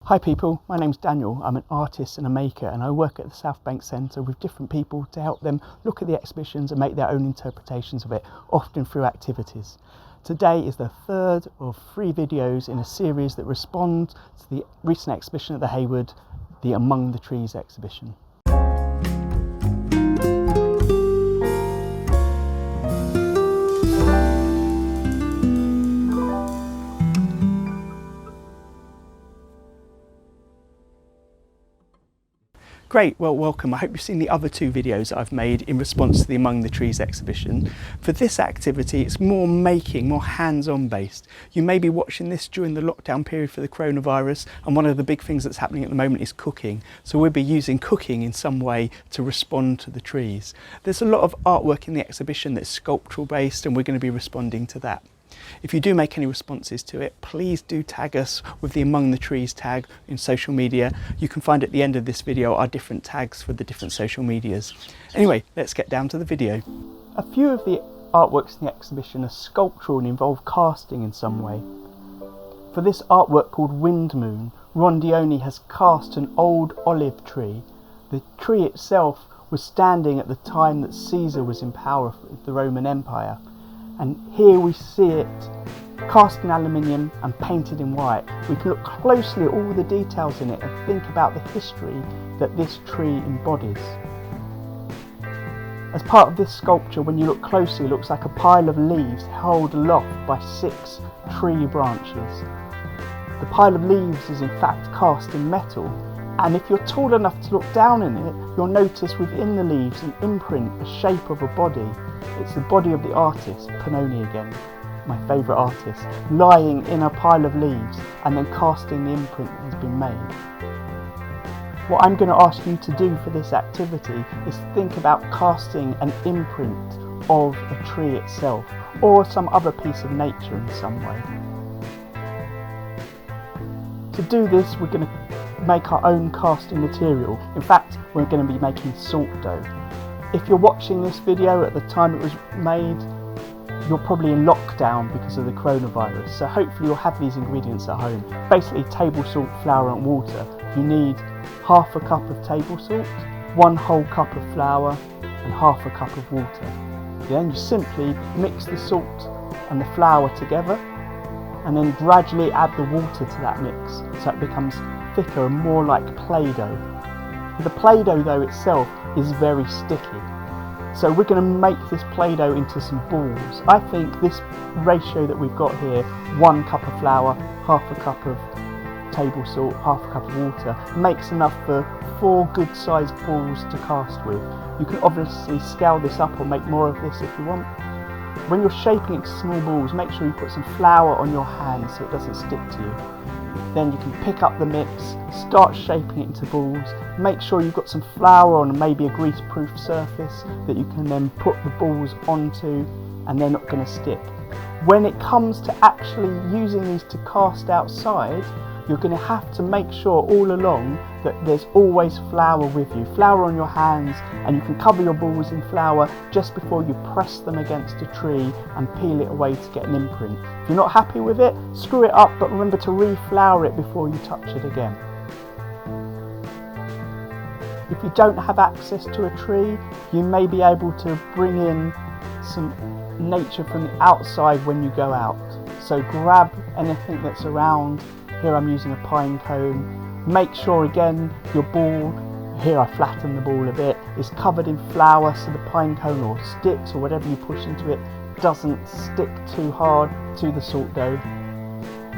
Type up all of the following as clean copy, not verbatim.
Hi people, my name's Daniel. I'm an artist and a maker, and I work at the Southbank Centre with different people to help them look at the exhibitions and make their own interpretations of it, often through activities. Today is the third of 3 videos in a series that respond to the recent exhibition at the Hayward, the Among the Trees exhibition. Great, well welcome. I hope you've seen the other 2 videos that I've made in response to the Among the Trees exhibition. For this activity it's more making, more hands-on based. You may be watching this during the lockdown period for the coronavirus, and one of the big things that's happening at the moment is cooking. So we'll be using cooking in some way to respond to the trees. There's a lot of artwork in the exhibition that's sculptural based, and we're going to be responding to that. If you do make any responses to it, please do tag us with the Among the Trees tag in social media. You can find at the end of this video our different tags for the different social medias. Anyway, let's get down to the video. A few of the artworks in the exhibition are sculptural and involve casting in some way. For this artwork called Wind Moon, Ron Dione has cast an old olive tree. The tree itself was standing at the time that Caesar was in power with the Roman Empire. And here we see it cast in aluminium and painted in white. We can look closely at all the details in it and think about the history that this tree embodies. As part of this sculpture, when you look closely, it looks like a pile of leaves held aloft by 6 tree branches. The pile of leaves is in fact cast in metal, and if you're tall enough to look down in it, you'll notice within the leaves an imprint, a shape of a body. It's the body of the artist, Panoni again, my favourite artist, lying in a pile of leaves and then casting the imprint that has been made. What I'm going to ask you to do for this activity is think about casting an imprint of a tree itself or some other piece of nature in some way. To do this, we're going to make our own casting material. In fact, we're going to be making salt dough. If you're watching this video at the time it was made, you're probably in lockdown because of the coronavirus, so hopefully you'll have these ingredients at home. Basically table salt, flour and water. You need half a cup of table salt, 1 whole cup of flour and half a cup of water. Then you simply mix the salt and the flour together and then gradually add the water to that mix so it becomes thicker and more like Play-Doh. The Play-Doh though itself is very sticky. So we're going to make this Play-Doh into some balls. I think this ratio that we've got here, 1 cup of flour, half a cup of table salt, half a cup of water, makes enough for 4 good sized balls to cast with. You can obviously scale this up or make more of this if you want. When you're shaping it into small balls, make sure you put some flour on your hand so it doesn't stick to you. Then you can pick up the mix, start shaping it into balls, make sure you've got some flour on maybe a grease-proof surface that you can then put the balls onto and they're not going to stick. When it comes to actually using these to cast outside, you're going to have to make sure all along that there's always flour with you, flour on your hands, and you can cover your balls in flour just before you press them against a tree and peel it away to get an imprint. If you're not happy with it, screw it up, but remember to re-flour it before you touch it again. If you don't have access to a tree, you may be able to bring in some nature from the outside when you go out. So grab anything that's around. Here I'm using a pine cone. Make sure again your ball, here I flatten the ball a bit, is covered in flour so the pine cone or sticks or whatever you push into it doesn't stick too hard to the salt dough.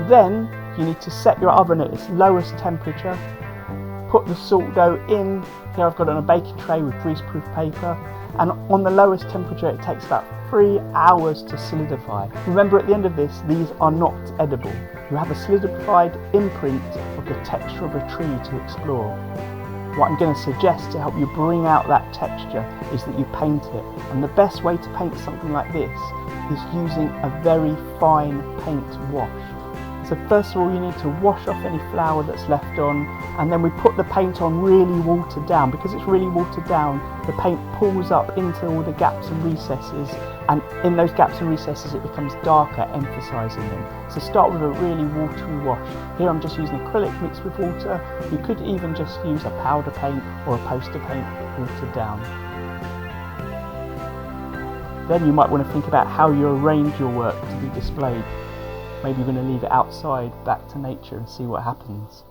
Then you need to set your oven at its lowest temperature. Put the salt dough in. Here I've got it on a baking tray with greaseproof paper, and on the lowest temperature it takes about 3 hours to solidify. Remember, at the end of this, these are not edible. You have a solidified imprint of the texture of a tree to explore. What I'm going to suggest to help you bring out that texture is that you paint it. And the best way to paint something like this is using a very fine paint wash. It's So first of all, you need to wash off any flour that's left on, and then we put the paint on really watered down. Because it's really watered down, the paint pulls up into all the gaps and recesses, and in those gaps and recesses it becomes darker, emphasising them. So start with a really watery wash. Here I'm just using acrylic mixed with water. You could even just use a powder paint or a poster paint watered down. Then you might want to think about how you arrange your work to be displayed. Maybe you're going to leave it outside, back to nature, and see what happens.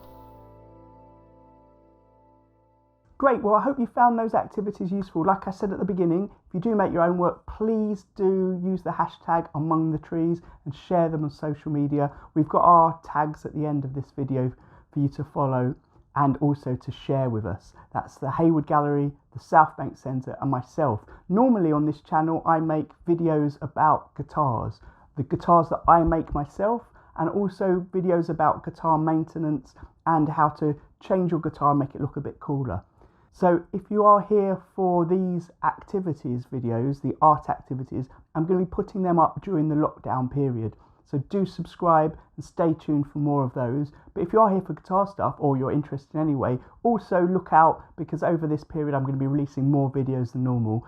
Great, well I hope you found those activities useful. Like I said at the beginning, if you do make your own work, please do use the hashtag Among the Trees and share them on social media. We've got our tags at the end of this video for you to follow and also to share with us. That's the Hayward Gallery, the Southbank Centre and myself. Normally on this channel I make videos about guitars, the guitars that I make myself, and also videos about guitar maintenance and how to change your guitar and make it look a bit cooler. So if you are here for these activities videos, the art activities, I'm going to be putting them up during the lockdown period. So do subscribe and stay tuned for more of those. But if you are here for guitar stuff, or you're interested anyway, also look out, because over this period I'm going to be releasing more videos than normal.